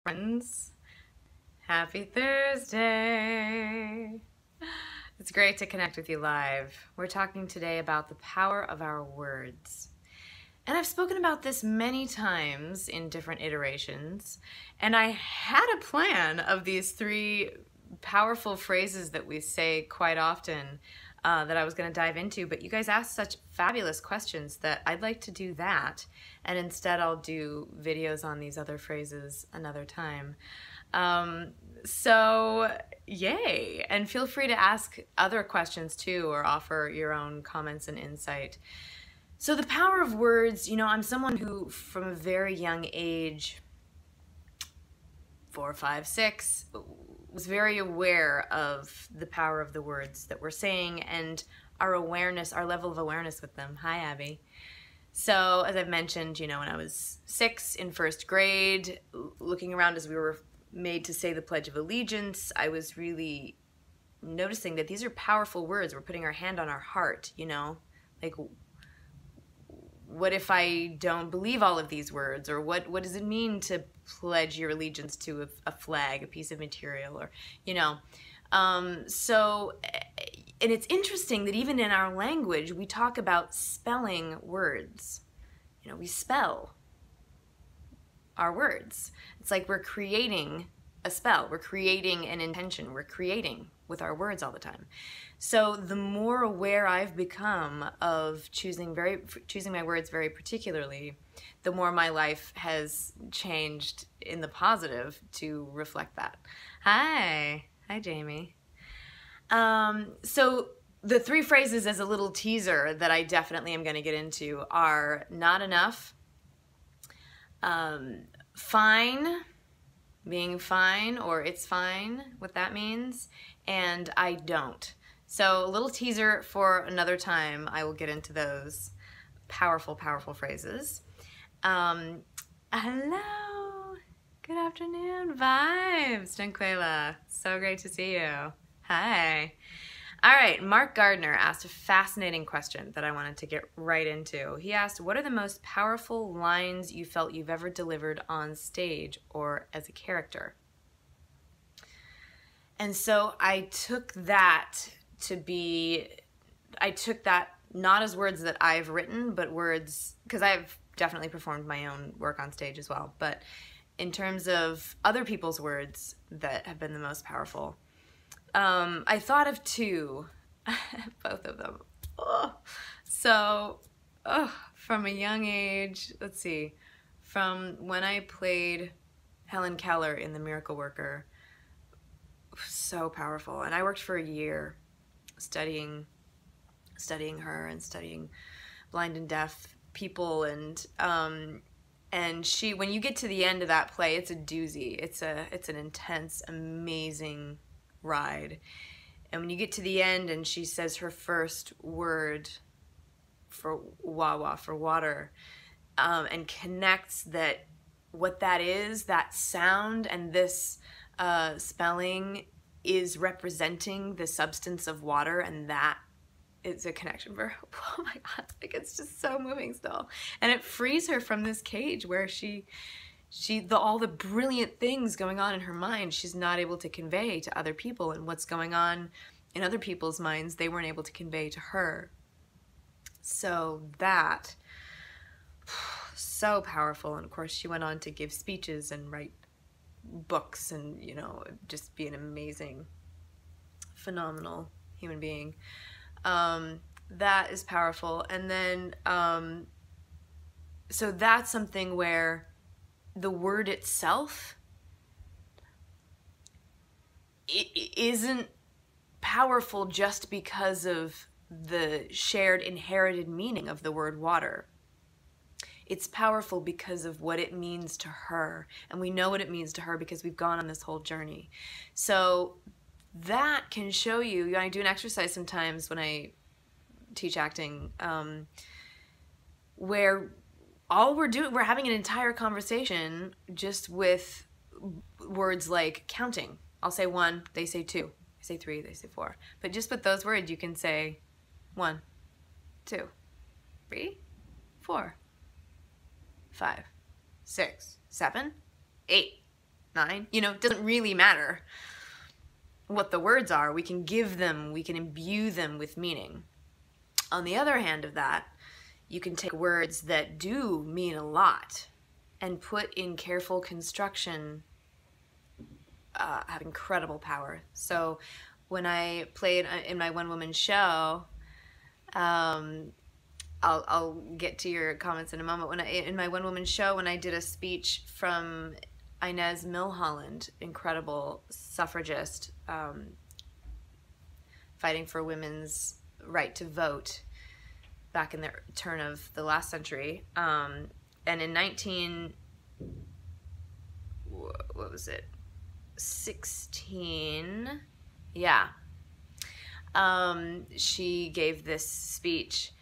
Friends, happy Thursday. It's great to connect with you live. We're talking today about the power of our words. And I've spoken about this many times in different iterations, and I had a plan of these three powerful phrases that we say quite often that I was going to dive into, but you guys asked such fabulous questions that I'd like to do that, and instead I'll do videos on these other phrases another time. So yay, and feel free to ask other questions too, or offer your own comments and insight. So the power of words, you know, I'm someone who from a very young age, 4, 5, 6, was very aware of the power of the words that we're saying and our awareness, our level of awareness with them. Hi, Abby. So as I've mentioned, you know, when I was 6 in first grade, looking around as we were made to say the Pledge of Allegiance, I was really noticing that these are powerful words. We're putting our hand on our heart, you know, like, what if I don't believe all of these words? Or what does it mean to pledge your allegiance to a flag, a piece of material, or, you know. And it's interesting that even in our language, we talk about spelling words. You know, we spell our words. It's like we're creating a spell. We're creating an intention. We're creating with our words all the time. So the more aware I've become of choosing my words very particularly, the more my life has changed in the positive to reflect that. Hi Jamie. So the three phrases as a little teaser that I definitely am going to get into are not enough, fine, being fine, or it's fine, what that means, and I don't. So a little teaser for another time. I will get into those powerful, powerful phrases. Hello, good afternoon, Vibes, Danquela. So great to see you. Hi. All right, Mark Gardner asked a fascinating question that I wanted to get right into. He asked, what are the most powerful lines you felt you've ever delivered on stage or as a character? And so I took that not as words that I've written, but words, because I've definitely performed my own work on stage as well, but in terms of other people's words that have been the most powerful, I thought of two, both of them. From a young age, let's see, from when I played Helen Keller in The Miracle Worker, so powerful. And I worked for a year studying her and studying blind and deaf people, and she, when you get to the end of that play, it's a doozy. It's an intense, amazing ride. And when you get to the end and she says her first word for wawa, for water, and connects that what that is, that sound, and this spelling is representing the substance of water, and that is a connection for her. Oh my God, like, it's just so moving still. And it frees her from this cage where all the brilliant things going on in her mind, she's not able to convey to other people, and what's going on in other people's minds, they weren't able to convey to her. So that, so powerful. And of course she went on to give speeches and write books and, you know, just be an amazing, phenomenal human being. That is powerful. And then, so that's something where the word itself, it isn't powerful just because of the shared inherited meaning of the word water. It's powerful because of what it means to her, and we know what it means to her because we've gone on this whole journey. So that can show you, I do an exercise sometimes when I teach acting, where all we're doing, we're having an entire conversation just with words like counting. I'll say 1, they say 2. I say 3, they say 4. But just with those words, you can say 1, 2, 3, 4, 5, 6, 7, 8, 9. You know, it doesn't really matter what the words are. We can give them, we can imbue them with meaning. On the other hand of that, you can take words that do mean a lot and put in careful construction, have incredible power. So when I played in my one-woman show, I'll get to your comments in a moment. In my one-woman show, when I did a speech from Inez Milholland, incredible suffragist, fighting for women's right to vote back in the turn of the last century, and in 16, yeah, she gave this speech,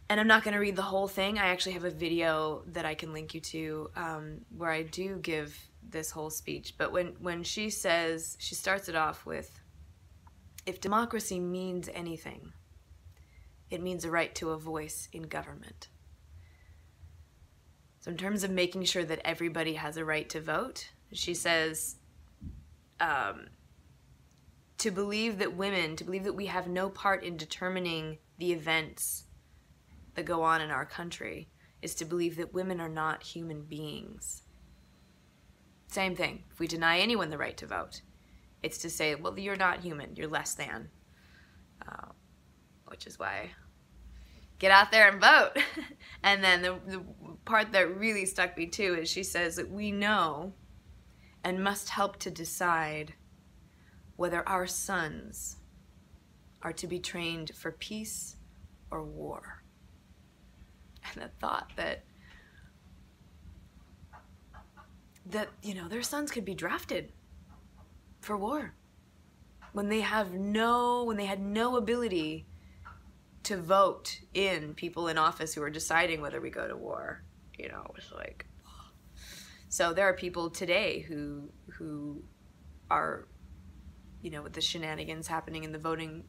and I'm not going to read the whole thing. I actually have a video that I can link you to, where I do give this whole speech. But when she says, she starts it off with, if democracy means anything, it means a right to a voice in government. So in terms of making sure that everybody has a right to vote, she says, to believe that we have no part in determining the events that go on in our country is to believe that women are not human beings. Same thing. If we deny anyone the right to vote, it's to say, well, you're not human, you're less than. Which is why, get out there and vote. And then the part that really stuck me too is she says that we know and must help to decide whether our sons are to be trained for peace or war. And the thought that you know, their sons could be drafted for war when they had no ability to vote in people in office who are deciding whether we go to war. You know, it's like, so there are people today who are, you know, with the shenanigans happening in the voting,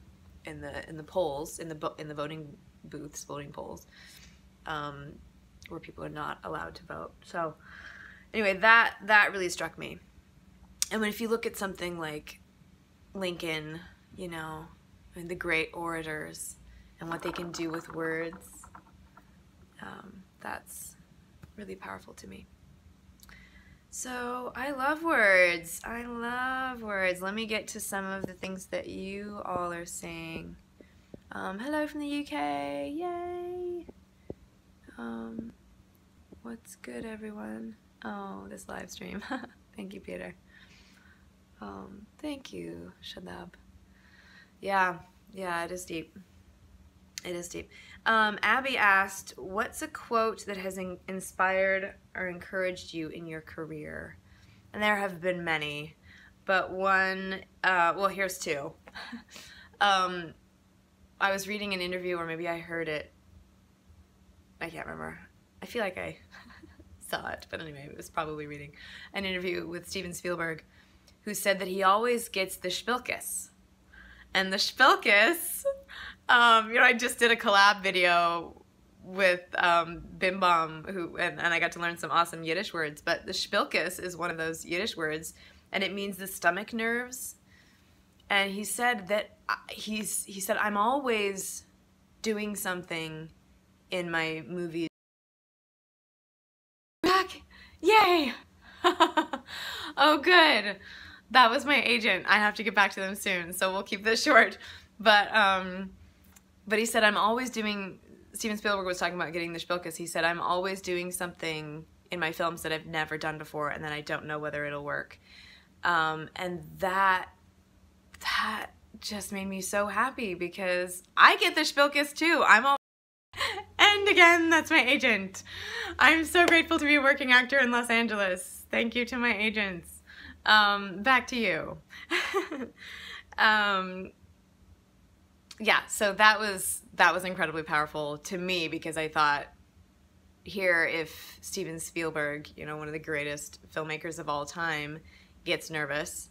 in the polls, in the voting booths, voting polls, where people are not allowed to vote. So anyway, that really struck me. And if you look at something like Lincoln, you know, and the great orators and what they can do with words, that's really powerful to me. So I love words. I love words. Let me get to some of the things that you all are saying. Hello from the UK. Yay. What's good, everyone? Oh, this live stream. Thank you, Peter. Thank you, Shadab. Yeah, it is deep. It is deep. Abby asked, what's a quote that has inspired or encouraged you in your career? And there have been many, but one, well, here's two. I was reading an interview, or maybe I heard it. I can't remember. I feel like I saw it, but anyway, it was probably reading an interview with Steven Spielberg, who said that he always gets the Spilkes. And the Spilkes, you know, I just did a collab video with Bim Bam, and I got to learn some awesome Yiddish words, but the Spilkes is one of those Yiddish words, and it means the stomach nerves. And he said that, he said, I'm always doing something in my movies. Back! Yay! Oh, good. That was my agent. I have to get back to them soon, so we'll keep this short. But he said, I'm always doing, Steven Spielberg was talking about getting the Spilkes. He said, I'm always doing something in my films that I've never done before, and then I don't know whether it'll work. And that just made me so happy, because I get the Spilkes too. I'm all, and again, that's my agent. I'm so grateful to be a working actor in Los Angeles. Thank you to my agents. Back to you. Yeah, so that was incredibly powerful to me, because I thought, here, if Steven Spielberg, you know, one of the greatest filmmakers of all time, gets nervous,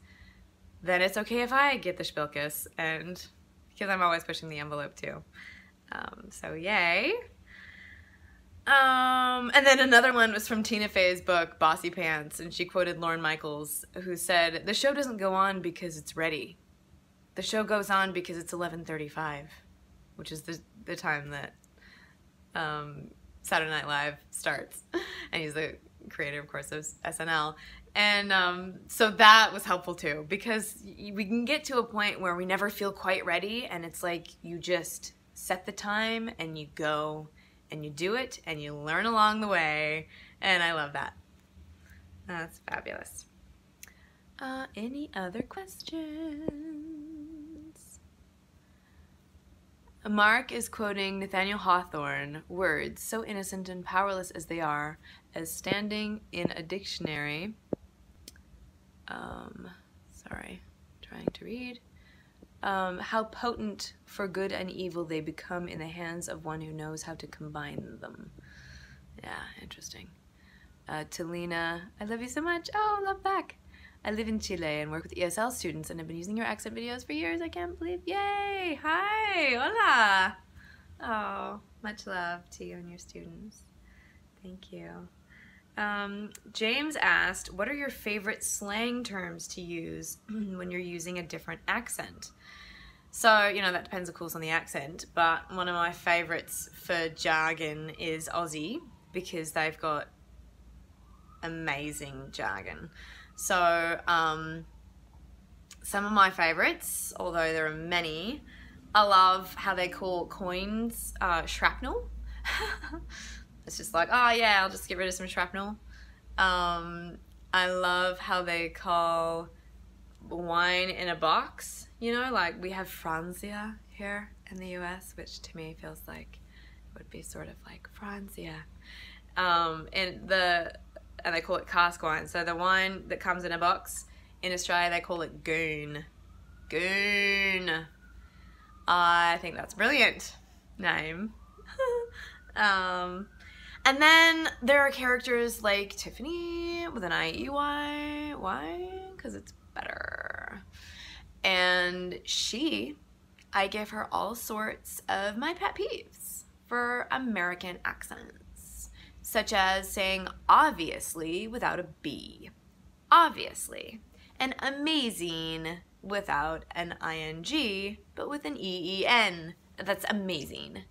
then it's okay if I get the Spilkes, and because I'm always pushing the envelope too. So yay. And then another one was from Tina Fey's book, Bossy Pants, and she quoted Lorne Michaels, who said, "The show doesn't go on because it's ready. The show goes on because it's 11:35, which is the time that Saturday Night Live starts." And he's the creator, of course, of SNL. And so that was helpful too, because we can get to a point where we never feel quite ready, and it's like you just set the time and you go and you do it and you learn along the way, and I love that. That's fabulous. Any other questions? Mark is quoting Nathaniel Hawthorne, "Words, so innocent and powerless as they are, as standing in a dictionary." Sorry, trying to read. "How potent for good and evil they become in the hands of one who knows how to combine them." Yeah, interesting. To Lena, "I love you so much." Oh, love back. "I live in Chile and work with ESL students and have been using your accent videos for years. I can't believe." Yay! Hi! Hola! Oh, much love to you and your students. Thank you. James asked, "What are your favorite slang terms to use when you're using a different accent?" So, you know, that depends, of course, on the accent, but one of my favorites for jargon is Aussie, because they've got amazing jargon. So, some of my favorites, although there are many, I love how they call coins shrapnel. It's just like, oh yeah, I'll just get rid of some shrapnel. I love how they call wine in a box, you know, like we have Franzia here in the US, which to me feels like it would be sort of like Franzia. And they call it cask wine. So the wine that comes in a box in Australia, they call it goon. Goon. I think that's a brilliant name. And then there are characters like Tiffany with an I-E-Y. Why? Because it's better. And I give her all sorts of my pet peeves for American accents, such as saying obviously without a B. Obviously. And amazing without an ing, but with an EEN. That's amazing.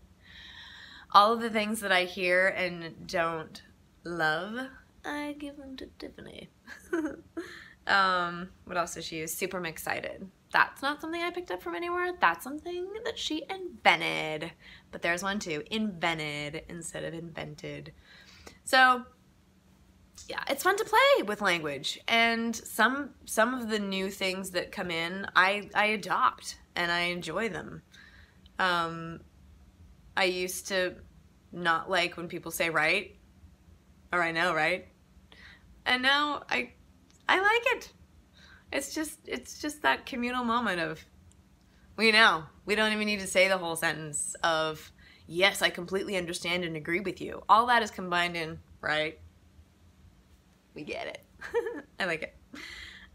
All of the things that I hear and don't love, I give them to Tiffany. What else does she use? Super excited. That's not something I picked up from anywhere. That's something that she invented. But there's one too. Invented instead of invented. So, yeah, it's fun to play with language. And some of the new things that come in, I adopt and I enjoy them. I used to not like when people say right, or I know, right? And now I like it. It's just that communal moment of, we know. We don't even need to say the whole sentence of, yes, I completely understand and agree with you. All that is combined in, right? We get it. I like it.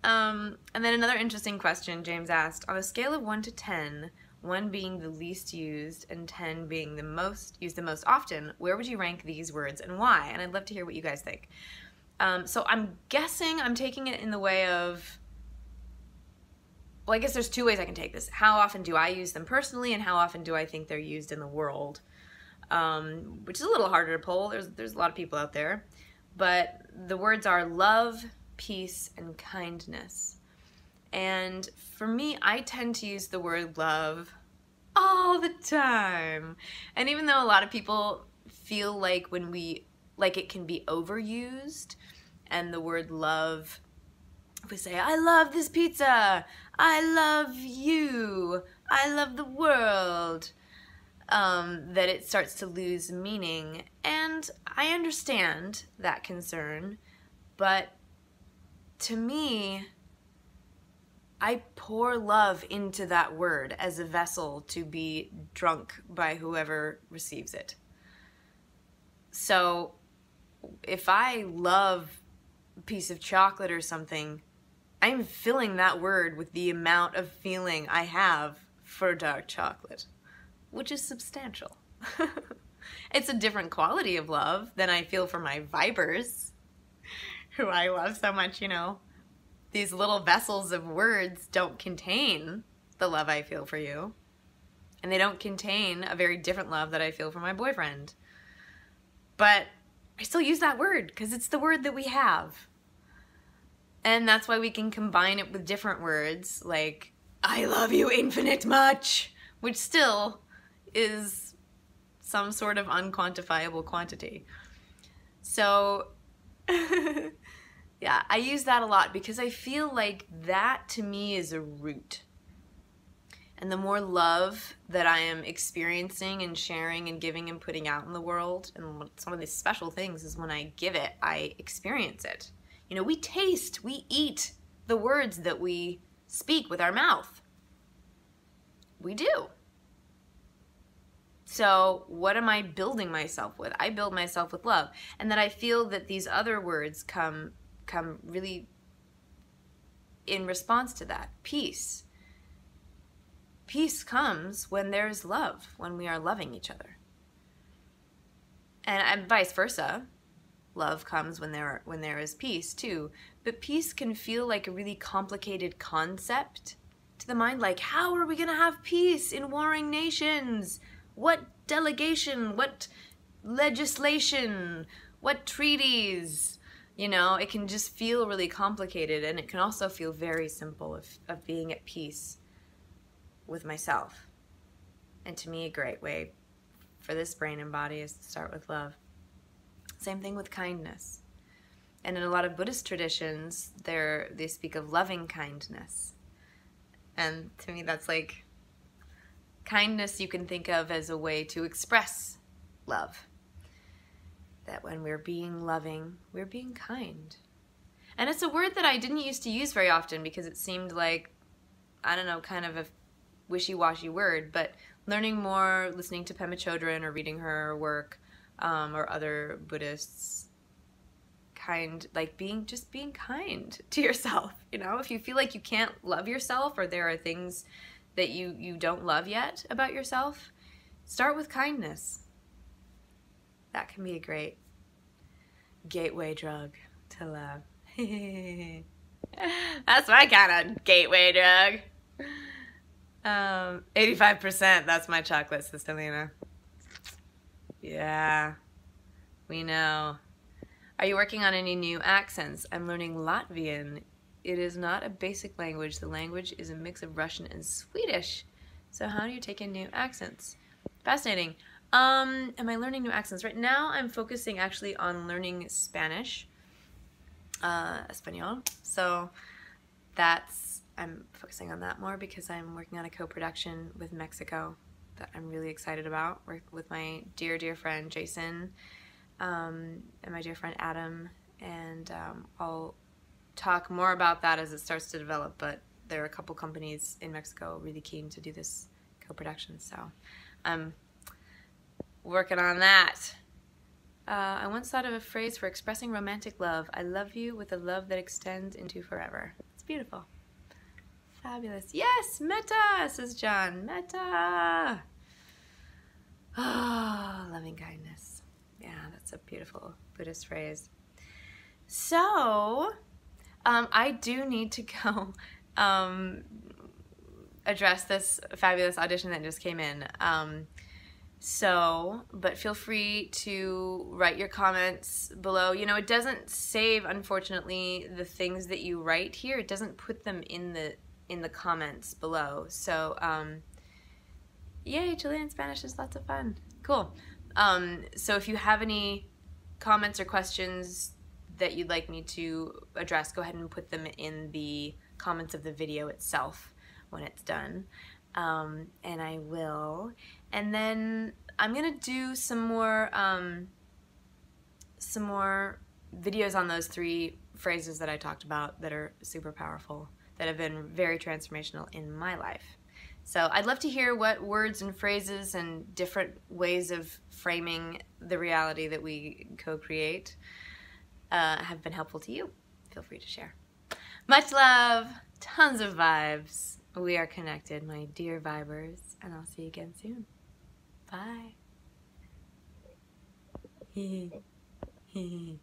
And then another interesting question James asked, on a scale of 1 to 10, 1 being the least used and 10 being the most used the most often, where would you rank these words and why? And I'd love to hear what you guys think. So I'm guessing I'm taking it in the way of, well, I guess there's 2 ways I can take this. How often do I use them personally, and how often do I think they're used in the world? Which is a little harder to pull. There's a lot of people out there. But the words are love, peace, and kindness. And for me, I tend to use the word love all the time. And even though a lot of people feel like it can be overused, and the word love, if we say, I love this pizza, I love you, I love the world, that it starts to lose meaning. And I understand that concern, but to me, I pour love into that word as a vessel to be drunk by whoever receives it. So if I love a piece of chocolate or something, I'm filling that word with the amount of feeling I have for dark chocolate, which is substantial. It's a different quality of love than I feel for my vibers, who I love so much, you know. These little vessels of words don't contain the love I feel for you. And they don't contain a very different love that I feel for my boyfriend. But I still use that word because it's the word that we have. And that's why we can combine it with different words like, I love you infinite much, which still is some sort of unquantifiable quantity. So, yeah, I use that a lot because I feel like that to me is a root. And the more love that I am experiencing and sharing and giving and putting out in the world, and some of these special things is when I give it, I experience it. You know, we taste, we eat the words that we speak with our mouth. We do. So what am I building myself with? I build myself with love. And that I feel that these other words come really in response to that. Peace. Peace comes when there's love, when we are loving each other. And vice versa. Love comes when there is peace too. But peace can feel like a really complicated concept to the mind. Like, how are we going to have peace in warring nations? What delegation? What legislation? What treaties? You know, it can just feel really complicated, and it can also feel very simple of being at peace with myself. And to me, a great way for this brain and body is to start with love. Same thing with kindness. And in a lot of Buddhist traditions, they speak of loving kindness. And to me, that's like, kindness you can think of as a way to express love. That when we're being loving, we're being kind. And it's a word that I didn't used to use very often because it seemed like, I don't know, kind of a wishy-washy word, but learning more, listening to Pema Chodron or reading her work, or other Buddhists, just being kind to yourself, you know? If you feel like you can't love yourself or there are things that you don't love yet about yourself, start with kindness. That can be a great gateway drug to love. That's my kind of gateway drug. 85%, that's my chocolate, Sistelina. Yeah, we know. Are you working on any new accents? I'm learning Latvian. It is not a basic language. The language is a mix of Russian and Swedish. So how do you take in new accents? Fascinating. Am I learning new accents? Right now I'm focusing actually on learning Spanish, Espanol. So I'm focusing on that more because I'm working on a co-production with Mexico that I'm really excited about, with my dear, dear friend Jason, and my dear friend Adam, and I'll talk more about that as it starts to develop, but there are a couple companies in Mexico really keen to do this co-production, so I'm working on that. I once thought of a phrase for expressing romantic love. I love you with a love that extends into forever. It's beautiful. Fabulous. Yes, metta, says John. Metta. Oh, loving kindness. Yeah, that's a beautiful Buddhist phrase. So, I do need to go address this fabulous audition that just came in. But feel free to write your comments below. You know, it doesn't save, unfortunately, the things that you write here. It doesn't put them in the comments below. So, yay, Chilean Spanish is lots of fun. Cool. So if you have any comments or questions that you'd like me to address, go ahead and put them in the comments of the video itself when it's done. And I will. And then I'm gonna do some more videos on those 3 phrases that I talked about that are super powerful, that have been very transformational in my life. So I'd love to hear what words and phrases and different ways of framing the reality that we co-create have been helpful to you. Feel free to share. Much love, tons of vibes. We are connected, my dear vibers, and I'll see you again soon. Bye. Hee hee.